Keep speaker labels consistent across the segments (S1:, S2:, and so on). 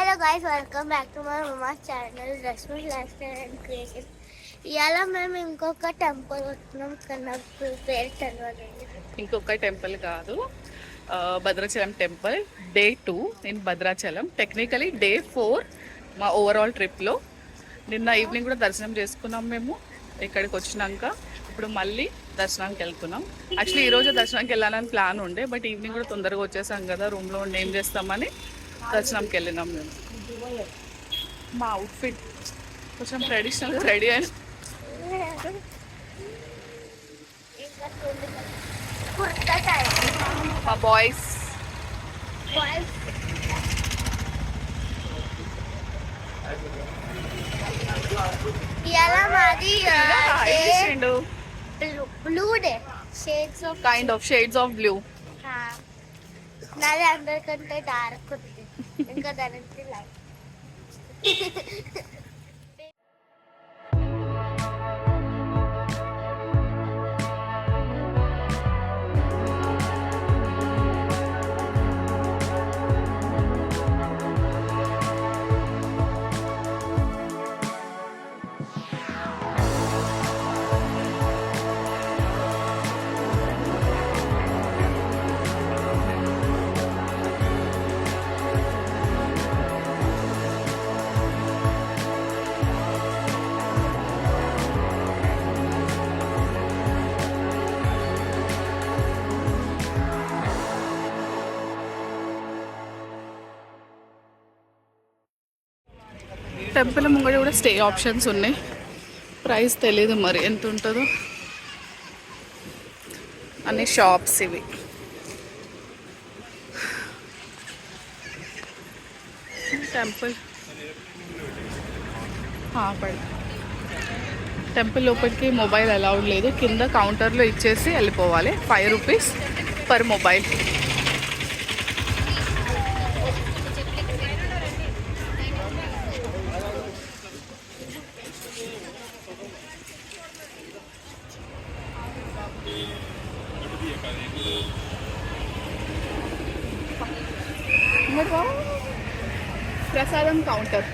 S1: Hello guys, welcome back to my Mama's channel Rashmi life style and creation. ఇవాళ మేము ఇంకొక temple వస్తున్నాం, కానీ నాకు పేరు తెలియదు.
S2: ఇంకొక టెంపుల్ కాదు, Bhadrachalam temple day 2 in Bhadrachalam. Technically day 4 మా ఓవరాల్ ట్రిప్లో. నిన్న ఈవినింగ్ కూడా దర్శనం చేసుకున్నాం మేము ఇక్కడికి వచ్చినాక. ఇప్పుడు మళ్ళీ దర్శనానికి వెళ్తున్నాం. యాక్చువల్లీ ఈరోజు దర్శనానికి వెళ్ళాలని ప్లాన్ ఉండే, బట్ ఈవినింగ్ కూడా తొందరగా వచ్చేసాం కదా, రూమ్లో ఉండి ఏం చేస్తామని దర్శనంకి వెళ్ళినాం మేము. మా అవుట్ఫిట్ కొంచెం ట్రెడిషనల్గా రెడీ అయిన మా బాయ్స్
S1: ఇవాళ మాది blue day,
S2: kind of shades of blue.
S1: నాది అందరికంటే డార్క్ ఉంది, ఇంకా దానికి లైట్.
S2: టెంపుల్ ముంగడి కూడా స్టే ఆప్షన్స్ ఉన్నాయి. ప్రైస్ తెలీదు మరి ఎంత ఉంటుందో. అన్ని షాప్స్ ఇవి. టెంపుల్ టెంపుల్ లోపలికి మొబైల్ అలౌడ్ లేదు. కింద కౌంటర్లో ఇచ్చేసి వెళ్ళిపోవాలి. 5 రూపీస్ పర్ మొబైల్. ప్రసాదం కౌంటర్.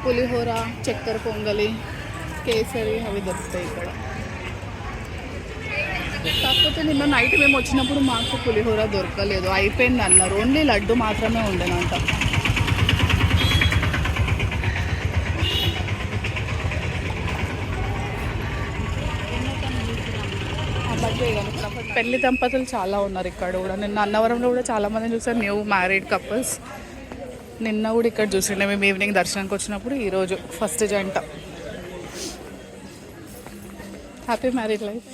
S2: పులిహోర, చక్కెర పొంగలి, కేసరి అవి దొరుకుతాయి ఇక్కడ. కాకపోతే నిన్న నైట్ మేము వచ్చినప్పుడు మాకు పులిహోర దొరకలేదు, అయిపోయింది అన్నారు. ఓన్లీ లడ్డు మాత్రమే ఉండేనంట. పెళ్లి దంపతులు చాలా ఉన్నారు ఇక్కడ కూడా. నిన్న అన్నవరంలో కూడా చాలా మందిని చూసారు, న్యూ మ్యారీడ్ కపుల్స్. నిన్న కూడా ఇక్కడ చూసిండే మేము ఈవినింగ్ దర్శనానికి వచ్చినప్పుడు. ఈరోజు ఫస్ట్ జంట. Happy married life.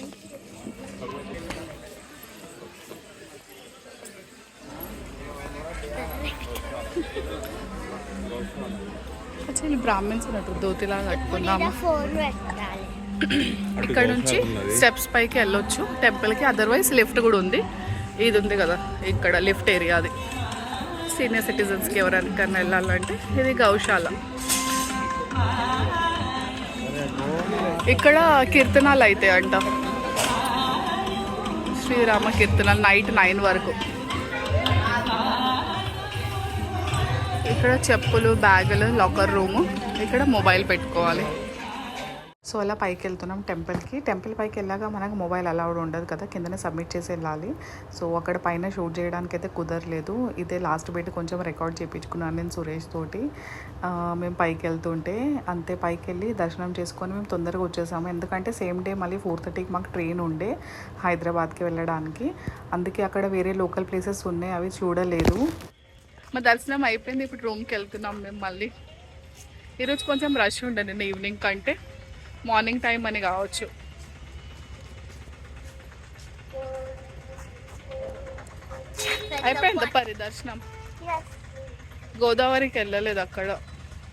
S2: Actually Brahmins ఉన్నట్టు ధోతిలా కట్టుకుందాము. ఇక్కడ నుంచి స్టెప్స్ పైకి వెళ్ళొచ్చు టెంపుల్కి. అదర్వైజ్ లిఫ్ట్ కూడా ఉంది. ఇది ఉంది కదా ఇక్కడ లిఫ్ట్ ఏరియా, అది సీనియర్ సిటిజన్స్కి ఎవరికైనా వెళ్ళాలంటే. ఇది గౌశాల. ఇక్కడ కీర్తనాలు అయితే అంట, శ్రీరామ కీర్తనాలు నైట్ 9 వరకు. ఇక్కడ చెప్పులు, బ్యాగులు, లాకర్ రూము. ఇక్కడ మొబైల్ పెట్టుకోవాలి. సో అలా పైకి వెళ్తున్నాం టెంపుల్కి. టెంపుల్ పైకి వెళ్ళాక మనకు మొబైల్ అలౌడ్ ఉండదు కదా, కిందనే సబ్మిట్ చేసి వెళ్ళాలి. సో అక్కడ పైన షూట్ చేయడానికి అయితే కుదరలేదు. ఇదే లాస్ట్ పెట్టి కొంచెం రికార్డ్ చేయించుకున్నాను నేను సురేష్ తోటి. మేము పైకి వెళ్తుంటే అంతే. పైకి వెళ్ళి దర్శనం చేసుకొని మేము తొందరగా వచ్చేసాము. ఎందుకంటే సేమ్ డే మళ్ళీ 4:30కి మాకు ట్రైన్ ఉండే హైదరాబాద్కి వెళ్ళడానికి. అందుకే అక్కడ వేరే లోకల్ ప్లేసెస్ ఉన్నాయి, అవి చూడలేదు. మా దర్శనం అయిపోయింది. ఇప్పుడు రూమ్కి వెళ్తున్నాం మేము మళ్ళీ. ఈరోజు కొంచెం రష్ ఉండే నిన్న ఈవినింగ్ కంటే. మార్నింగ్ టైం అని కావచ్చు. అయిపోయింది పరిదర్శనం. గోదావరికి వెళ్ళలేదు, అక్కడ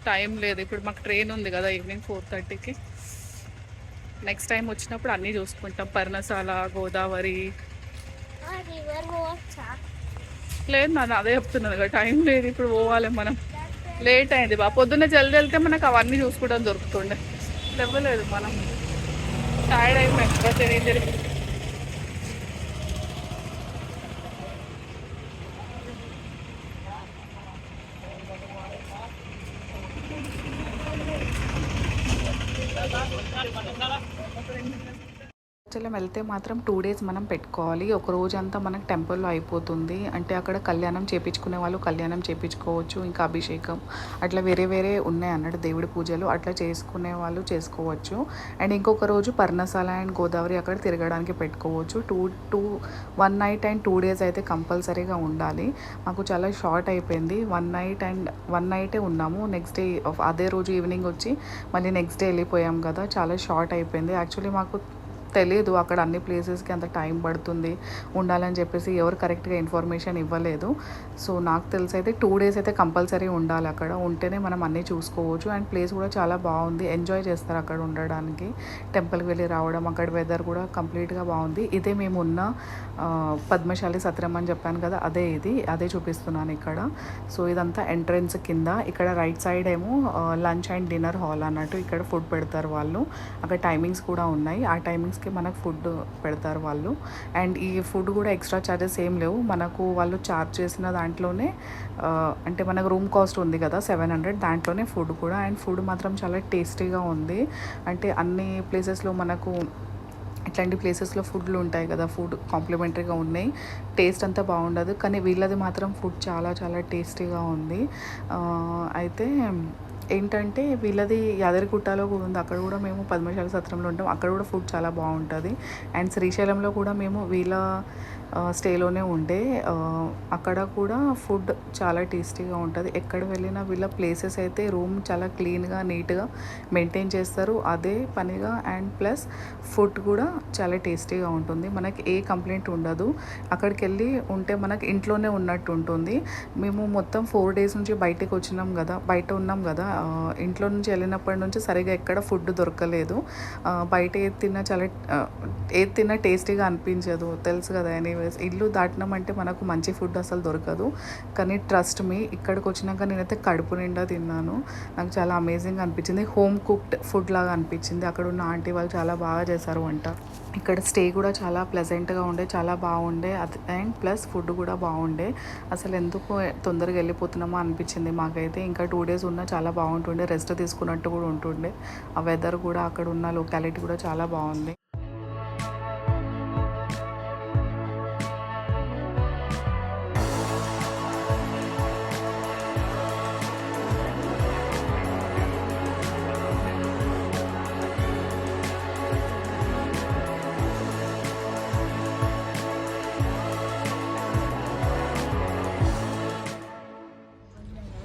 S2: టైం లేదు. ఇప్పుడు మాకు ట్రైన్ ఉంది కదా ఈవినింగ్ 4:30కి. నెక్స్ట్ టైం వచ్చినప్పుడు అన్నీ చూసుకుంటాం. పర్ణశాల, గోదావరి. లేదు నాన్న, అదే చెప్తున్నాను కదా, టైం లేదు ఇప్పుడు పోవాలి మనం. లేట్ అయింది పొద్దున్న జల్దీ వెళ్తే మనకు అవన్నీ చూసుకోవడం దొరుకుతుండే. ఇవ్వలేదు మనం, టైర్డ్ అయిపోయింది తిరిగి. అరుణాచలం వెళ్తే మాత్రం 2 డేస్ మనం పెట్టుకోవాలి. ఒక రోజంతా మనకు టెంపుల్లో అయిపోతుంది. అంటే అక్కడ కళ్యాణం చేపించుకునే వాళ్ళు కళ్యాణం చేపించుకోవచ్చు. ఇంకా అభిషేకం అట్లా వేరే వేరే ఉన్నాయి అన్నట్టు దేవుడి పూజలు అట్లా చేసుకునే వాళ్ళు చేసుకోవచ్చు. అండ్ ఇంకొక రోజు పర్ణశాల అండ్ గోదావరి అక్కడ తిరగడానికి పెట్టుకోవచ్చు. 1 నైట్ అండ్ 2 డేస్ అయితే కంపల్సరీగా ఉండాలి. మాకు చాలా షార్ట్ అయిపోయింది. 1 నైటే ఉన్నాము. నెక్స్ట్ డే అదే రోజు ఈవినింగ్ వచ్చి మళ్ళీ నెక్స్ట్ డే వెళ్ళిపోయాం కదా, చాలా షార్ట్ అయిపోయింది. యాక్చువల్లీ మాకు తెలియదు అక్కడ అన్ని ప్లేసెస్కి అంత టైం పడుతుంది ఉండాలని చెప్పేసి ఎవరు కరెక్ట్గా ఇన్ఫర్మేషన్ ఇవ్వలేదు. సో నాకు తెలిసి అయితే 2 డేస్ అయితే కంపల్సరీ ఉండాలి. అక్కడ ఉంటేనే మనం అన్నీ చూసుకోవచ్చు. అండ్ ప్లేస్ కూడా చాలా బాగుంది, ఎంజాయ్ చేస్తారు అక్కడ ఉండడానికి. టెంపుల్కి వెళ్ళి రావడం, అక్కడ వెదర్ కూడా కంప్లీట్గా బాగుంది. ఇదే మేము ఉన్న పద్మశాలి సత్రం అని చెప్పాను కదా, అదే చూపిస్తున్నాను ఇక్కడ. సో ఇదంతా ఎంట్రన్స్ కింద. ఇక్కడ రైట్ సైడ్ ఏమో లంచ్ అండ్ డిన్నర్ హాల్ అన్నట్టు, ఇక్కడ ఫుడ్ పెడతారు వాళ్ళు. అక్కడ టైమింగ్స్ కూడా ఉన్నాయి. ఆ టైమింగ్స్కి మనకు ఫుడ్ పెడతారు వాళ్ళు. అండ్ ఈ ఫుడ్ కూడా ఎక్స్ట్రా ఛార్జెస్ ఏం లేవు. మనకు వాళ్ళు ఛార్జ్ చేసిన దాంట్లోనే అంటే మనకు రూమ్ కాస్ట్ ఉంది కదా 700, దాంట్లోనే ఫుడ్ కూడా. అండ్ ఫుడ్ మాత్రం చాలా టేస్టీగా ఉంది. అంటే అన్ని ప్లేసెస్లో మనకు ఇట్లాంటి ప్లేసెస్లో ఫుడ్లు ఉంటాయి కదా, ఫుడ్ కాంప్లిమెంటరీగా ఉన్నాయి, టేస్ట్ అంతా బాగుండదు. కానీ వీళ్ళది మాత్రం ఫుడ్ చాలా చాలా టేస్టీగా ఉంది. అయితే ఏంటంటే వీళ్ళది యాదగిరిగుట్టలో కూడా ఉంది. అక్కడ కూడా మేము పద్మశాల సత్రంలో ఉంటాం. అక్కడ కూడా ఫుడ్ చాలా బాగుంటుంది. అండ్ శ్రీశైలంలో కూడా మేము వీళ్ళ స్టేలోనే ఉండే, అక్కడ కూడా ఫుడ్ చాలా టేస్టీగా ఉంటుంది. ఎక్కడ వెళ్ళినా వీళ్ళ ప్లేసెస్ అయితే రూమ్ చాలా క్లీన్గా నీట్గా మెయింటైన్ చేస్తారు అదే పనిగా. అండ్ ప్లస్ ఫుడ్ కూడా చాలా టేస్టీగా ఉంటుంది. మనకి ఏ కంప్లైంట్ ఉండదు. అక్కడికి వెళ్ళి ఉంటే మనకి ఇంట్లోనే ఉన్నట్టు ఉంటుంది. మేము మొత్తం 4 డేస్ నుంచి బయట ఉన్నాం కదా, ఇంట్లో నుంచి వెళ్ళినప్పటి నుంచి సరిగా ఎక్కడ ఫుడ్ దొరకలేదు. బయట ఏది తిన్నా టేస్టీగా అనిపించదు, తెలుసు కదా. ఎనీవేస్ ఇల్లు దాటినామంటే మనకు మంచి ఫుడ్ అసలు దొరకదు. కానీ ట్రస్ట్ మీ, ఇక్కడికి వచ్చినాక నేనైతే కడుపు నిండా తిన్నాను. నాకు చాలా అమేజింగ్గా అనిపించింది. హోమ్ కుక్డ్ ఫుడ్ లాగా అనిపించింది. అక్కడ ఉన్న ఆంటీ వాళ్ళు చాలా బాగా చేశారు వంట. ఇక్కడ స్టే కూడా చాలా ప్లెజెంట్గా ఉండే, చాలా బాగుండే. అండ్ ప్లస్ ఫుడ్ కూడా బాగుండే. అసలు ఎందుకు తొందరగా వెళ్ళిపోతున్నామో అనిపించింది మాకైతే. ఇంకా 2 డేస్ ఉన్నా చాలా బాగుంటుండే, రెస్ట్ తీసుకున్నట్టు కూడా ఉంటుండే. ఆ వెదర్ కూడా అక్కడ ఉన్న లొకాలిటీ కూడా చాలా బాగుంది.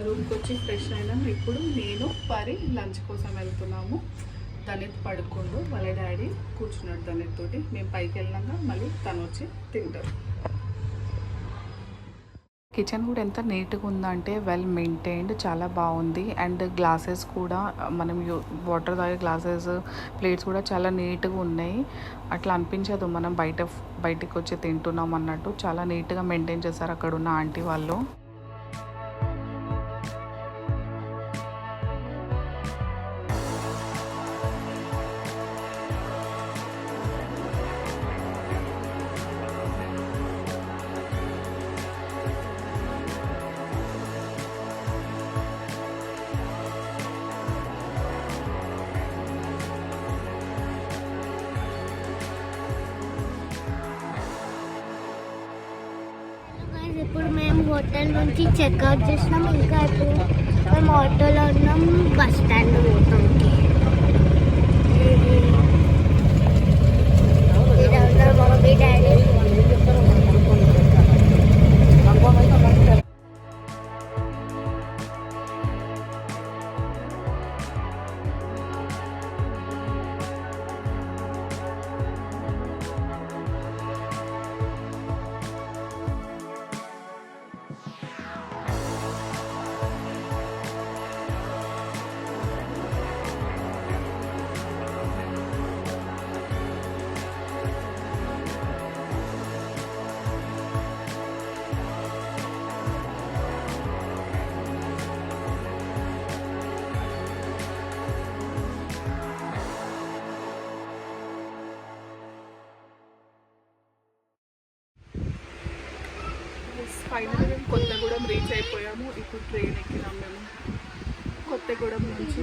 S2: రూమ్కి వచ్చి ఫ్రెష్ అయినాం. ఇప్పుడు నేను పరి లంచ్ కోసం వెళ్తున్నాము. తనెత్తి పడుకోండు, వాళ్ళ డాడీ కూర్చున్నాడు తనెత్తోటి. మేము పైకి వెళ్ళినాక మళ్ళీ తను వచ్చి తింటారు. కిచెన్ కూడా ఎంత నీట్గా ఉందంటే వెల్ మెయింటైన్డ్, చాలా బాగుంది. అండ్ గ్లాసెస్ కూడా మనం వాటర్ తాగే గ్లాసెస్, ప్లేట్స్ కూడా చాలా నీట్గా ఉన్నాయి. అట్లా అనిపించదు మనం బయటికి వచ్చి తింటున్నాం అన్నట్టు. చాలా నీట్గా మెయింటైన్ చేస్తారు అక్కడ ఉన్న ఆంటీ వాళ్ళు.
S1: ఇప్పుడు మేము హోటల్ నుంచి చెక్అవుట్ చేసినాం. ఇంకా ఇప్పుడు మేము ఆటోలో ఉన్నాం, బస్ స్టాండ్ పోతాంకి. మమ్మీ డాడీ
S2: ఫైనల్గా మేము కొత్తగూడెం రీచ్ అయిపోయాము. ఇప్పుడు ట్రైన్ ఎక్కినాం మేము కొత్తగూడెం నుంచి.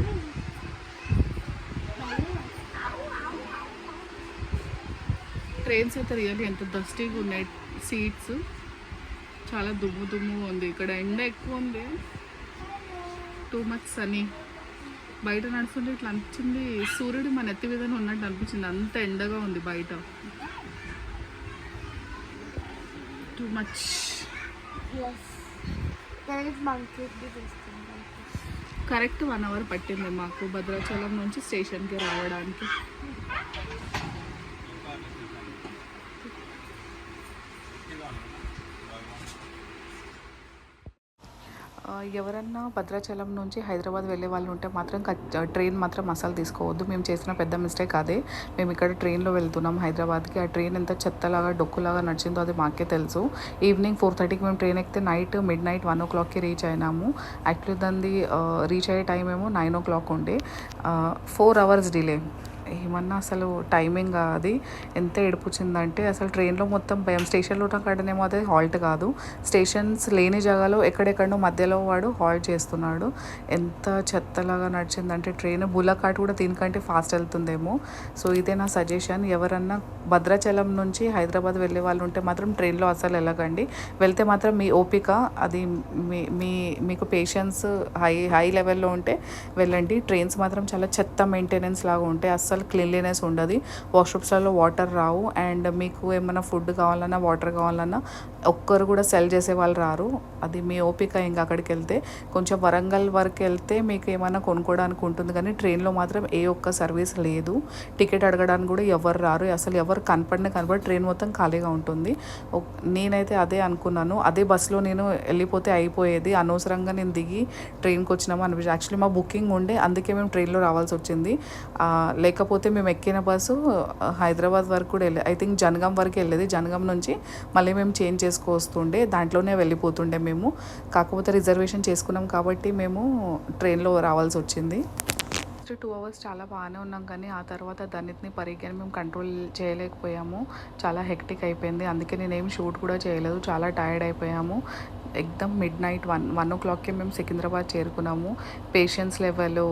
S2: ట్రైన్స్ అయితే రియల్లీ ఎంత డస్టీగా ఉన్నాయి. సీట్స్ చాలా దుమ్ము దుమ్ము ఉంది. ఇక్కడ ఎండ ఎక్కువ ఉంది, టూ మచ్ సనీ. బయట నడుస్తుంటే ఇట్లా అనిపించింది సూర్యుడు మన ఎత్తి విధంగా ఉన్నట్టు అనిపించింది, అంత ఎండగా ఉంది బయట. Too much. కరెక్ట్ 1 hour పట్టింది మాకు భద్రాచలం నుంచి స్టేషన్కి రావడానికి. ఎవరన్నా భద్రాచలం నుంచి హైదరాబాద్ వెళ్ళే వాళ్ళు ఉంటే మాత్రం ట్రైన్ మాత్రం అసలు తీసుకోవద్దు. మేము చేసిన పెద్ద మిస్టేక్ అదే. మేము ఇక్కడ ట్రైన్లో వెళ్తున్నాం హైదరాబాద్కి. ఆ ట్రైన్ ఎంత చెత్తలాగా డొక్కులాగా నడిచిందో అది మాకే తెలుసు. ఈవినింగ్ 4:30కి మేము ట్రైన్ ఎక్కితే నైట్ మిడ్-నైట్ 1 o'clockకి రీచ్ అయినాము. యాక్చువల్లీ దాన్ని రీచ్ అయ్యే టైం ఏమో 9 o'clock ఉండే. 4 hours డిలే. ఏమన్నా అసలు టైమింగ్ అది ఎంత ఏడిపుచ్చిందంటే అసలు ట్రైన్లో మొత్తం భయం. స్టేషన్లో ఉన్న కాడనేమో అదే హాల్ట్ కాదు, స్టేషన్స్ లేని జాగాలో ఎక్కడెక్కడో మధ్యలో వాడు హాల్ట్ చేస్తున్నాడు. ఎంత చెత్తలాగా నడిచిందంటే ట్రైన్. బుల్లకాట్ కూడా దీనికంటే ఫాస్ట్ వెళ్తుందేమో. సో ఇదే నా సజెషన్. ఎవరన్నా భద్రాచలం నుంచి హైదరాబాద్ వెళ్ళే వాళ్ళు ఉంటే మాత్రం ట్రైన్లో అసలు వెళ్ళకండి. వెళ్తే మాత్రం మీ ఓపిక అది మీకు పేషెన్స్ హై లెవెల్లో ఉంటే వెళ్ళండి. ట్రైన్స్ మాత్రం చాలా చెత్త మెయింటెనెన్స్ లాగా ఉంటాయి. అస్సలు క్లీన్లీనెస్ ఉండదు. వాష్రూమ్స్లలో వాటర్ రావు. అండ్ మీకు ఏమైనా ఫుడ్ కావాలన్నా వాటర్ కావాలన్నా ఒక్కరు కూడా సెల్ చేసే వాళ్ళు రారు. అది మీ ఓపిక. ఇంకా అక్కడికి వెళ్తే కొంచెం వరంగల్ వరకు వెళ్తే మీకు ఏమైనా కొనుక్కోవడానికి ఉంటుంది, కానీ ట్రైన్లో మాత్రం ఏ ఒక్క సర్వీస్ లేదు. టికెట్ అడగడానికి కూడా ఎవరు రారు. అసలు ఎవరు కనపడి ట్రైన్ మొత్తం ఖాళీగా ఉంటుంది. నేనైతే అదే అనుకున్నాను. అదే బస్సులో నేను వెళ్ళిపోతే అయిపోయేది. అనవసరంగా నేను దిగి ట్రైన్కి వచ్చినామో అనిపించింది. యాక్చువల్లీ మా బుకింగ్ ఉండే, అందుకే మేము ట్రైన్లో రావాల్సి వచ్చింది. లేకపోతే మేము ఎక్కిన బస్సు హైదరాబాద్ వరకు కూడా ఐ థింక్ జనగాం వరకు వెళ్ళేది. జనగాం నుంచి మళ్ళీ మేము చేంజ్ చేసుకొస్తుండే, దాంట్లోనే వెళ్ళిపోతుండే మేము. కాకపోతే రిజర్వేషన్ చేసుకున్నాం కాబట్టి మేము ట్రైన్లో రావాల్సి వచ్చింది. 2 hours చాలా బాగానే ఉన్నాం, కానీ ఆ తర్వాత దాన్నిటిని పరిగెని మేము కంట్రోల్ చేయలేకపోయాము. చాలా హెక్టిక్ అయిపోయింది. అందుకే నేనేం షూట్ కూడా చేయలేదు. చాలా టైర్డ్ అయిపోయాము. ఎక్దమ్ మిడ్-నైట్ 1 o'clockకి మేము సికింద్రాబాద్ చేరుకున్నాము. పేషెన్స్ లెవెల్,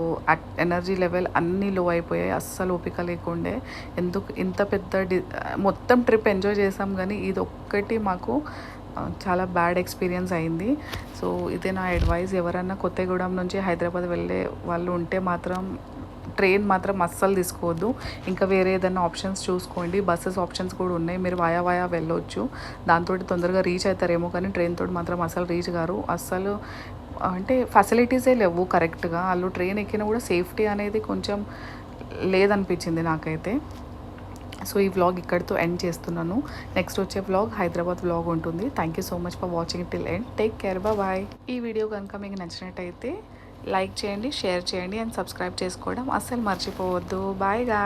S2: ఎనర్జీ లెవెల్ అన్నీ లో అయిపోయాయి. అస్సలు ఓపిక లేకుండే. ఎందుకు ఇంత పెద్ద మొత్తం ట్రిప్ ఎంజాయ్ చేసాం, కానీ ఇది ఒక్కటి మాకు చాలా బ్యాడ్ ఎక్స్పీరియన్స్ అయింది. సో ఇదే నా అడ్వైస్. ఎవరన్నా కొత్తగూడెం నుంచి హైదరాబాద్ వెళ్ళే వాళ్ళు ఉంటే మాత్రం ట్రైన్ మాత్రం అస్సలు తీసుకోవద్దు. ఇంకా వేరే ఏదైనా ఆప్షన్స్ చూసుకోండి. బస్సెస్ ఆప్షన్స్ కూడా ఉన్నాయి. మీరు వాయా వెళ్ళొచ్చు. దాంతో తొందరగా రీచ్ అవుతారేమో, కానీ ట్రైన్ తోటి మాత్రం అసలు రీచ్ గారు. అస్సలు అంటే ఫెసిలిటీసే లేవు కరెక్ట్గా. వాళ్ళు ట్రైన్ ఎక్కినా కూడా సేఫ్టీ అనేది కొంచెం లేదనిపించింది నాకైతే. సో ఈ వ్లాగ్ ఇక్కడితో ఎండ్ చేస్తున్నాను. నెక్స్ట్ వచ్చే వ్లాగ్ హైదరాబాద్ వ్లాగ్ ఉంటుంది. Thank you so much for watching till end. Take care, bye. ఈ వీడియో కనుక మీకు నచ్చినట్టయితే లైక్ చేయండి, షేర్ చేయండి అండ్ సబ్స్క్రైబ్ చేసుకోవడం అస్సలు మర్చిపోవద్దు. బాయ్ గా.